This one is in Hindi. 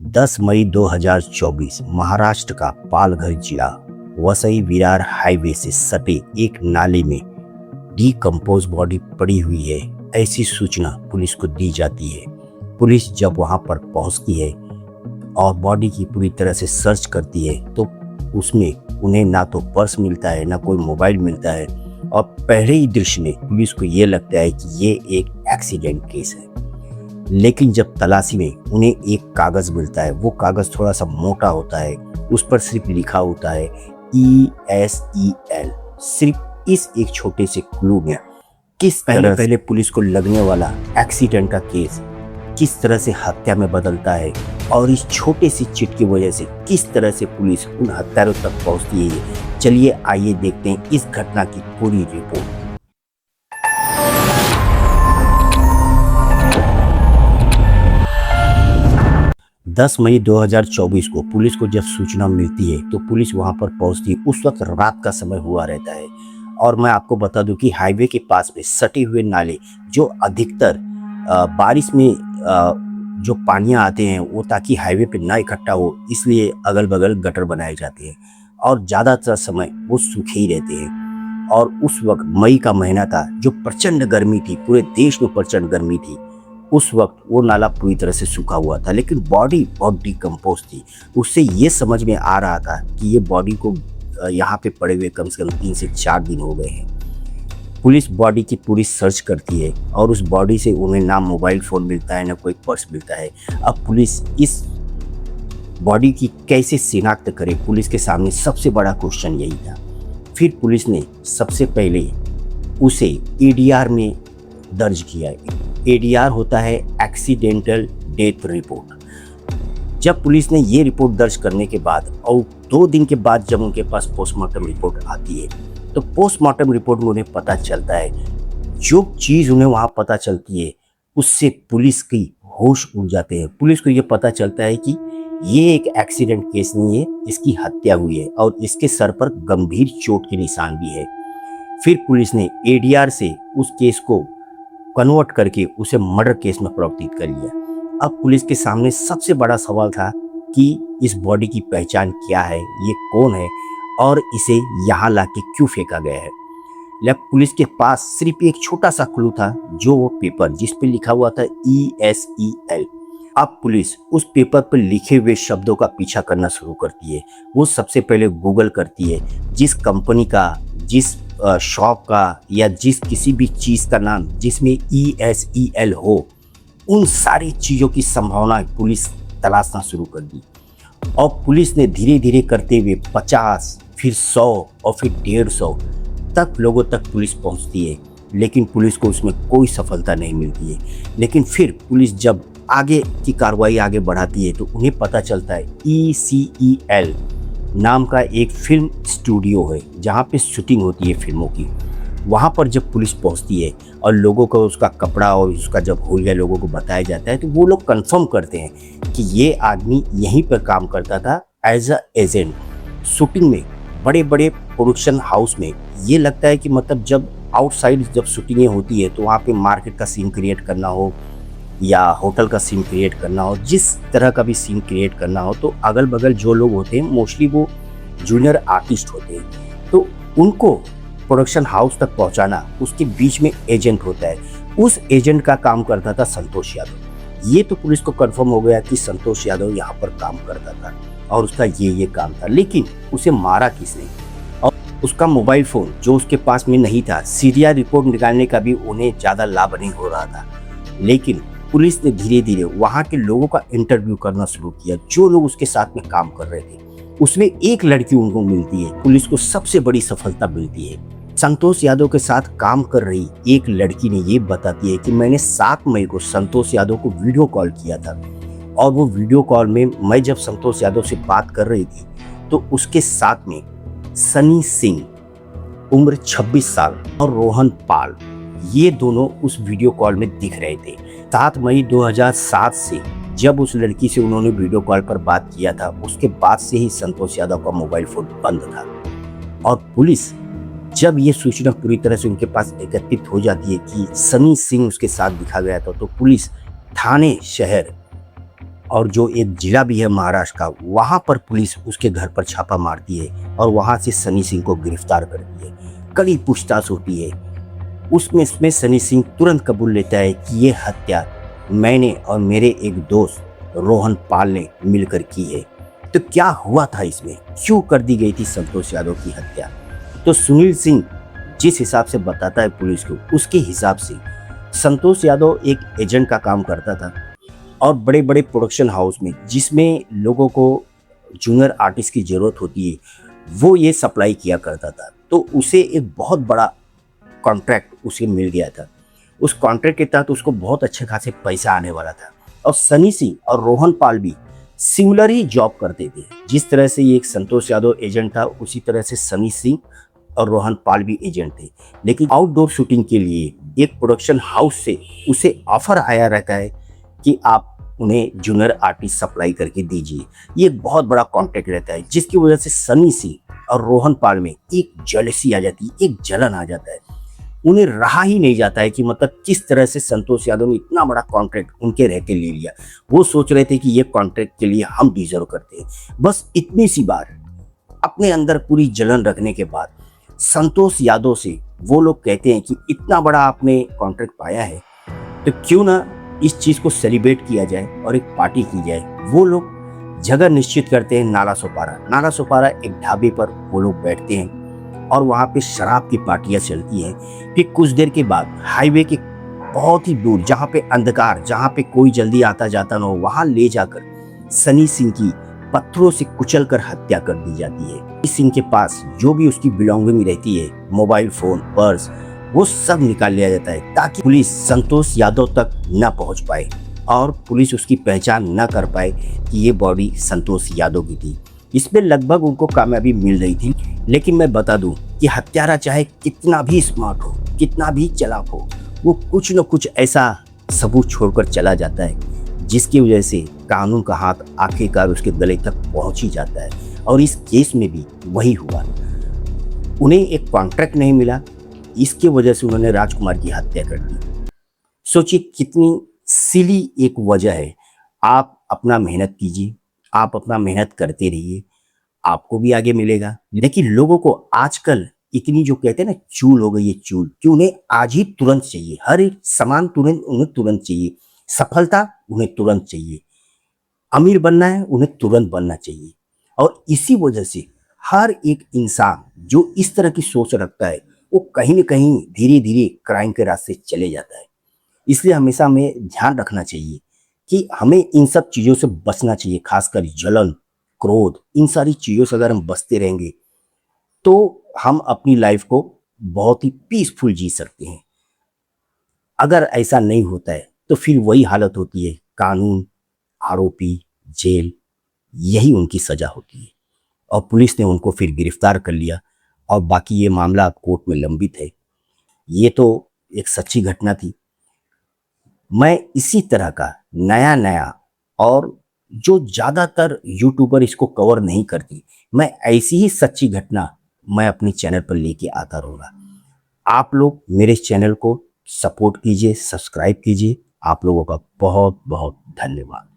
10 मई 2024 महाराष्ट्र का पालघर जिला वसई विरार हाईवे से सटे एक नाले में डीकंपोज बॉडी पड़ी हुई है, ऐसी सूचना पुलिस को दी जाती है। पुलिस जब वहां पर पहुंचती है और बॉडी की पूरी तरह से सर्च करती है तो उसमें उन्हें ना तो पर्स मिलता है, ना कोई मोबाइल मिलता है और पहले ही दृश्य में पुलिस को ये लगता है कि ये एक एक्सीडेंट केस है। लेकिन जब तलाशी में उन्हें एक कागज मिलता है, वो कागज थोड़ा सा मोटा होता है, उस पर सिर्फ लिखा होता है ESEL। सिर्फ इस एक छोटे से क्लू में किस तरह पहले पुलिस को लगने वाला एक्सीडेंट का केस किस तरह से हत्या में बदलता है और इस छोटे सी चिट की वजह से किस तरह से पुलिस उन हत्यारों तक पहुंचती है। चलिए आइए देखते हैं इस घटना की पूरी रिपोर्ट। 10 मई 2024 को पुलिस को जब सूचना मिलती है तो पुलिस वहां पर पहुंचती है। उस वक्त रात का समय हुआ रहता है और मैं आपको बता दूं कि हाईवे के पास में सटे हुए नाले जो अधिकतर बारिश में जो पानियां आते हैं वो ताकि हाईवे पे ना इकट्ठा हो, इसलिए अगल बगल गटर बनाए जाते हैं और ज़्यादातर समय वो सूखे ही रहते हैं। और उस वक्त मई का महीना था, जो प्रचंड गर्मी थी, पूरे देश में प्रचंड गर्मी थी। उस वक्त वो नाला पूरी तरह से सूखा हुआ था, लेकिन बॉडी बहुत डिकम्पोज थी। उससे ये समझ में आ रहा था कि ये बॉडी को यहाँ पे पड़े हुए कम से कम 3 से 4 दिन हो गए हैं। पुलिस बॉडी की पूरी सर्च करती है और उस बॉडी से उन्हें ना मोबाइल फ़ोन मिलता है, ना कोई पर्स मिलता है। अब पुलिस इस बॉडी की कैसे शिनाख्त करे, पुलिस के सामने सबसे बड़ा क्वेश्चन यही था। फिर पुलिस ने सबसे पहले उसे ADR में दर्ज किया। ADR होता है एक्सीडेंटल डेथ रिपोर्ट। जब पुलिस ने ये रिपोर्ट दर्ज करने के बाद और 2 दिन के बाद जब उनके पास पोस्टमार्टम रिपोर्ट आती है तो पोस्टमार्टम रिपोर्ट में उन्हें पता चलता है, जो चीज़ उन्हें वहाँ पता चलती है उससे पुलिस की होश उड़ जाते हैं। पुलिस को ये पता चलता है कि ये एक एक्सीडेंट केस नहीं है, इसकी हत्या हुई है और इसके सर पर गंभीर चोट के निशान भी है। फिर पुलिस ने ADR से उस केस को कन्वर्ट करके उसे मर्डर केस में परिवर्तित कर लिया। अब पुलिस के सामने सबसे बड़ा सवाल था कि इस बॉडी की पहचान क्या है, ये कौन है और इसे यहाँ लाके क्यों फेंका गया है। पुलिस के पास सिर्फ एक छोटा सा क्लू था, जो वो पेपर जिस पे लिखा हुआ था ESEL। अब पुलिस उस पेपर पर लिखे हुए शब्दों का पीछा करना शुरू करती है। वो सबसे पहले गूगल करती है, जिस कंपनी का, जिस शॉप का या जिस किसी भी चीज़ का नाम जिसमें ESEL हो, उन सारी चीज़ों की संभावना पुलिस तलाशना शुरू कर दी। और पुलिस ने धीरे धीरे करते हुए 50, फिर 100 और फिर 150 तक लोगों तक पुलिस पहुंचती है, लेकिन पुलिस को उसमें कोई सफलता नहीं मिलती है। लेकिन फिर पुलिस जब आगे की कार्रवाई आगे बढ़ाती है तो उन्हें पता चलता है ECEL नाम का एक फिल्म स्टूडियो है जहाँ पे शूटिंग होती है फिल्मों की। वहाँ पर जब पुलिस पहुँचती है और लोगों को उसका कपड़ा और उसका जब हुलिया लोगों को बताया जाता है तो वो लोग कंफर्म करते हैं कि ये आदमी यहीं पर काम करता था एज अ एजेंट। शूटिंग में बड़े बड़े प्रोडक्शन हाउस में ये लगता है कि मतलब जब आउटसाइड जब शूटिंगें होती है तो वहाँ पे मार्केट का सीन क्रिएट करना हो या होटल का सीन क्रिएट करना हो, जिस तरह का भी सीन क्रिएट करना हो, तो अगल बगल जो लोग होते हैं मोस्टली वो जूनियर आर्टिस्ट होते हैं, तो उनको प्रोडक्शन हाउस तक पहुंचाना, उसके बीच में एजेंट होता है। उस एजेंट का काम करता था संतोष यादव। ये तो पुलिस को कंफर्म हो गया कि संतोष यादव यहाँ पर काम करता था और उसका ये काम था, लेकिन उसे मारा किसने और उसका मोबाइल फ़ोन जो उसके पास में नहीं था, CDR रिपोर्ट निकालने का भी उन्हें ज़्यादा लाभ नहीं हो रहा था। लेकिन पुलिस ने धीरे धीरे वहाँ के लोगों का इंटरव्यू करना शुरू किया, जो लोग उसके साथ में काम कर रहे थे। उसमें एक लड़की उनको मिलती है। पुलिस को सबसे बड़ी सफलता मिलती है। संतोष यादव के साथ काम कर रही एक लड़की ने ये बताती है कि मैंने 7 मई को संतोष यादव को वीडियो कॉल किया था और वो वीडियो कॉल में मैं जब संतोष यादव से बात कर रही थी तो उसके साथ में सनी सिंह उम्र 26 साल और रोहन पाल, ये दोनों उस वीडियो कॉल में दिख रहे थे। 7 मई 2007 से जब उस लड़की से उन्होंने वीडियो कॉल पर बात किया था, उसके बाद से ही संतोष यादव का मोबाइल फ़ोन बंद था। और पुलिस जब ये सूचना पूरी तरह से उनके पास एकत्रित हो जाती है कि सनी सिंह उसके साथ दिखा गया था, तो पुलिस थाने शहर और जो एक जिला भी है महाराष्ट्र का, वहाँ पर पुलिस उसके घर पर छापा मारती है और वहाँ से सनी सिंह को गिरफ्तार करती है। कड़ी पूछताछ होती है। उसमें सनी सिंह तुरंत कबूल लेता है कि ये हत्या मैंने और मेरे एक दोस्त रोहन पाल ने मिलकर की है। तो क्या हुआ था इसमें, क्यों कर दी गई थी संतोष यादव की हत्या? तो सुनील सिंह जिस हिसाब से बताता है पुलिस को, उसके हिसाब से संतोष यादव एक एजेंट का काम करता था और बड़े बड़े प्रोडक्शन हाउस में जिसमें लोगों को जूनियर आर्टिस्ट की ज़रूरत होती है, वो ये सप्लाई किया करता था। तो उसे एक बहुत बड़ा कॉन्ट्रैक्ट उसे मिल गया था। उस कॉन्ट्रैक्ट के तहत उसको बहुत अच्छे खासे पैसा आने वाला था और सनी सिंह और रोहन पाल भी सिमिलर ही जॉब करते थे। जिस तरह से ये एक संतोष यादव एजेंट था, उसी तरह से सनी सिंह और रोहन पाल भी एजेंट थे। लेकिन आउटडोर शूटिंग के लिए एक प्रोडक्शन हाउस से उसे ऑफर आया रहता है कि आप उन्हें जूनियर आर्टिस्ट सप्लाई करके दीजिए। ये एक बहुत बड़ा कॉन्ट्रैक्ट रहता है, जिसकी वजह से सनी सिंह और रोहन पाल में एक जेलसी आ जाती है, एक जलन आ जाता है। उन्हें रहा ही नहीं जाता है कि मतलब किस तरह से संतोष यादव ने इतना बड़ा कॉन्ट्रैक्ट उनके रह के ले लिया। वो सोच रहे थे कि ये कॉन्ट्रैक्ट के लिए हम डिजर्व करते हैं। बस इतनी सी बार अपने अंदर पूरी जलन रखने के बाद संतोष यादव से वो लोग कहते हैं कि इतना बड़ा आपने कॉन्ट्रैक्ट पाया है तो क्यों ना इस चीज़ को सेलिब्रेट किया जाए और एक पार्टी की जाए। वो लोग जगह निश्चित करते हैं नाला सोपारा। नाला सोपारा एक ढाबे पर वो लोग बैठते हैं और वहाँ पे शराब की पार्टियाँ चलती हैं। फिर कुछ देर के बाद हाईवे के बहुत ही दूर, जहाँ पे अंधकार, जहाँ पे कोई जल्दी आता जाता ना हो, वहाँ ले जाकर सनी सिंह की पत्थरों से कुचल कर हत्या कर दी जाती है। सनी सिंह के पास जो भी उसकी बिलोंगिंग रहती है, मोबाइल फोन, पर्स, वो सब निकाल लिया जाता है ताकि पुलिस संतोष यादव तक न पहुंच पाए और पुलिस उसकी पहचान न कर पाए कि ये बॉडी संतोष यादव की थी। इसमें लगभग उनको कामयाबी मिल रही थी। लेकिन मैं बता दूं कि हत्यारा चाहे कितना भी स्मार्ट हो, कितना भी चालाक हो, वो कुछ न कुछ ऐसा सबूत छोड़कर चला जाता है जिसकी वजह से कानून का हाथ आखिरकार उसके गले तक पहुंच ही जाता है। और इस केस में भी वही हुआ। उन्हें एक कॉन्ट्रैक्ट नहीं मिला, इसकी वजह से उन्होंने राजकुमार की हत्या कर दी। सोचिए कितनी सिली एक वजह है। आप अपना मेहनत कीजिए, आप अपना मेहनत करते रहिए, आपको भी आगे मिलेगा। लेकिन लोगों को आजकल इतनी जो कहते हैं ना चूल हो गई है, चूल कि उन्हें आज ही तुरंत चाहिए। हर एक सामान तुरंत उन्हें तुरंत चाहिए। सफलता उन्हें तुरंत चाहिए। अमीर बनना है उन्हें तुरंत बनना चाहिए। और इसी वजह से हर एक इंसान जो इस तरह की सोच रखता है वो कहीं न कहीं धीरे धीरे क्राइम के रास्ते चले जाता है। इसलिए हमेशा हमें ध्यान रखना चाहिए कि हमें इन सब चीज़ों से बचना चाहिए। खासकर जलन, क्रोध, इन सारी चीज़ों से अगर हम बचते रहेंगे तो हम अपनी लाइफ को बहुत ही पीसफुल जी सकते हैं। अगर ऐसा नहीं होता है तो फिर वही हालत होती है, कानून, आरोपी, जेल, यही उनकी सजा होती है। और पुलिस ने उनको फिर गिरफ्तार कर लिया और बाकी ये मामला अब कोर्ट में लंबित है। ये तो एक सच्ची घटना थी। मैं इसी तरह का नया नया और जो ज़्यादातर यूट्यूबर इसको कवर नहीं करती, मैं ऐसी ही सच्ची घटना मैं अपने चैनल पर लेके आता रहूँगा। आप लोग मेरे चैनल को सपोर्ट कीजिए, सब्सक्राइब कीजिए। आप लोगों का बहुत बहुत धन्यवाद।